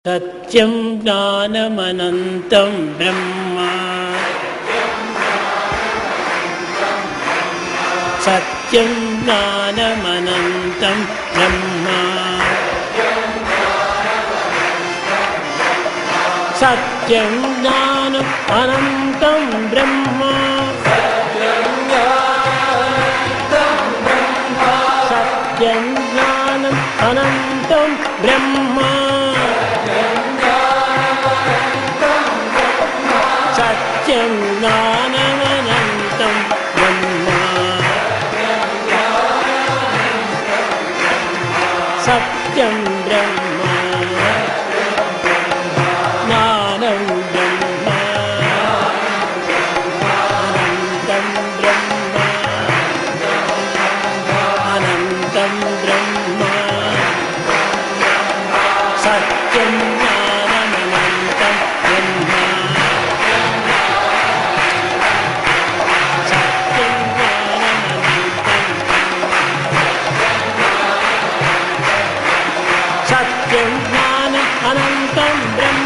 सत्यं ज्ञानमनन्तं ब्रह्म सत्यं ज्ञानमनन्तं ब्रह्म सत्यं ज्ञानमनन्तं ब्रह्म सत्यं ज्ञानमनन्तं ब्रह्म सत्यं ज्ञानमनन्तं ब्रह्म सत्यं ब्रह्म ज्ञानं ब्रह्म अनन्तं ब्रह्म अनन्तं ब्रह्म सत्यं ज्ञानमनन्तं ब्रह्म सत्यं ज्ञानम् अनन्तं ब्रह्म